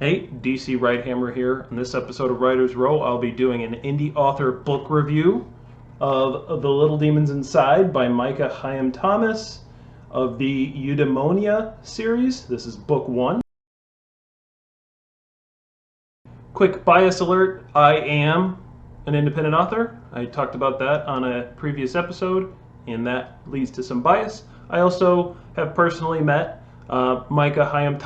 Hey, DC Wright-Hammer here. In this episode of Writer's Row, I'll be doing an indie author book review of The Little Demons Inside by Micah Chaim of the Eudaimonia series. This is book one. Quick bias alert, I am an independent author. I talked about that on a previous episode, and that leads to some bias. I also have personally met Micah Chaim,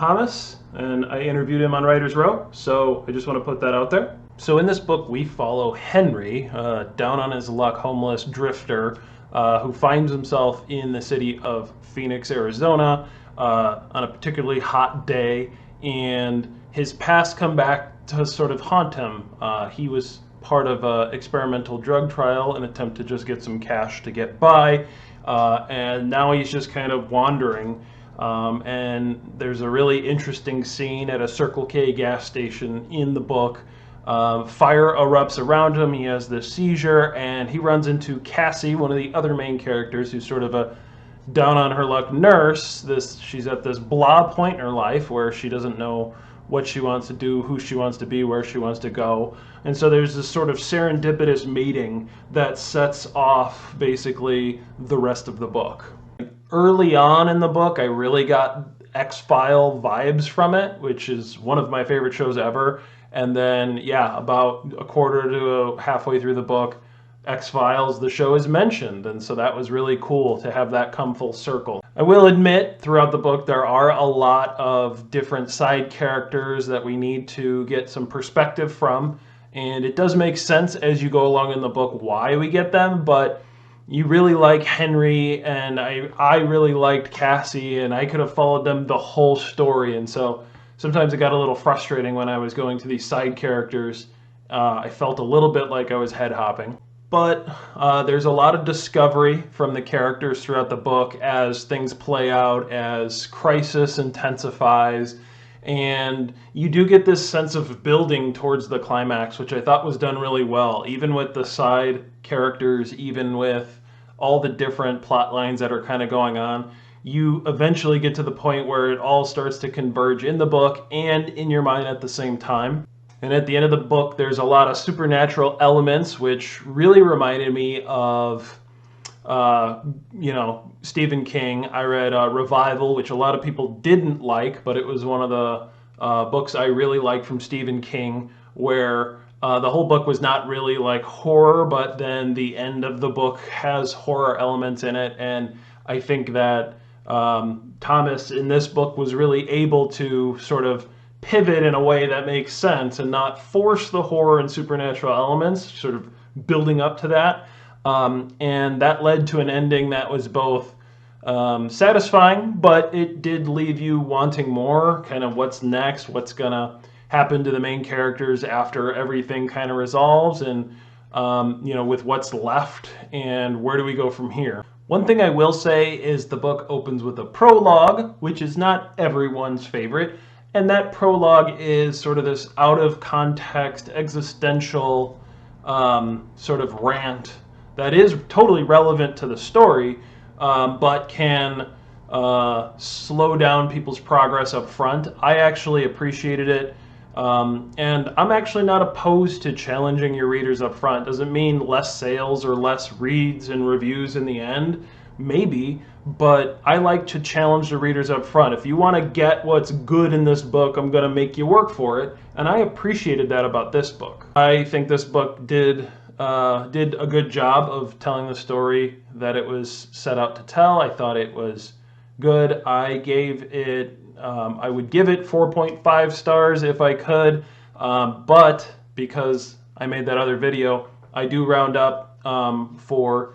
and I interviewed him on Writer's Row, so I just want to put that out there. So in this book, we follow Henry, down on his luck homeless drifter, who finds himself in the city of Phoenix, Arizona, on a particularly hot day, and his past come back to sort of haunt him. He was part of an experimental drug trial, an attempt to just get some cash to get by, and now he's just kind of wandering. And there's a really interesting scene at a Circle K gas station in the book. Fire erupts around him, he has this seizure, and he runs into Cassie, one of the other main characters, who's sort of a down on her luck nurse. She's at this blah point in her life where she doesn't know what she wants to do, who she wants to be, where she wants to go. And so there's this sort of serendipitous meeting that sets off basically the rest of the book. Early on in the book, I really got X-File vibes from it, which is one of my favorite shows ever. And then, yeah, about a quarter to halfway through the book, X-Files, the show, is mentioned. And so that was really cool to have that come full circle. I will admit, throughout the book, there are a lot of different side characters that we need to get some perspective from. And it does make sense as you go along in the book why we get them, but you really like Henry, and I really liked Cassie, and I could have followed them the whole story. And so sometimes it got a little frustrating when I was going to these side characters. I felt a little bit like I was head hopping. But there's a lot of discovery from the characters throughout the book as things play out, as crisis intensifies, and you do get this sense of building towards the climax, which I thought was done really well, even with the side characters, even with all the different plot lines that are kind of going on. You eventually get to the point where it all starts to converge in the book and in your mind at the same time. And at the end of the book, there's a lot of supernatural elements, which really reminded me of Stephen King. I read Revival, which a lot of people didn't like, but it was one of the books I really liked from Stephen King, where the whole book was not really like horror, but then the end of the book has horror elements in it. And I think that Thomas in this book was really able to sort of pivot in a way that makes sense and not force the horror and supernatural elements, sort of building up to that. And that led to an ending that was both satisfying, but it did leave you wanting more, kind of what's next, what's gonna happen to the main characters after everything kind of resolves, and with what's left and where do we go from here. One thing I will say is the book opens with a prologue, which is not everyone's favorite, and that prologue is sort of this out of context existential sort of rant that is totally relevant to the story, but can slow down people's progress up front. I actually appreciated it, and I'm actually not opposed to challenging your readers up front. Doesn't mean less sales or less reads and reviews in the end, maybe, but I like to challenge the readers up front. If you want to get what's good in this book, I'm going to make you work for it, and I appreciated that about this book. I think this book did a good job of telling the story that it was set out to tell. I thought it was good. I would give it 4.5 stars if I could, but because I made that other video, I do round up for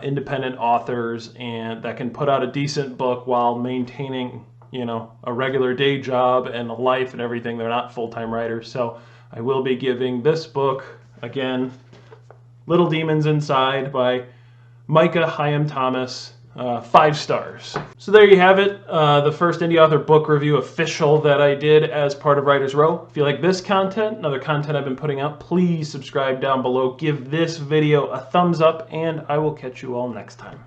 independent authors and that can put out a decent book while maintaining a regular day job and a life and everything. They're not full-time writers. So I will be giving this book, again, Little Demons Inside by Micah Chaim 5 stars. So there you have it, the first indie author book review official that I did as part of Writer's Row. If you like this content and other content I've been putting out, please subscribe down below. Give this video a thumbs up, and I will catch you all next time.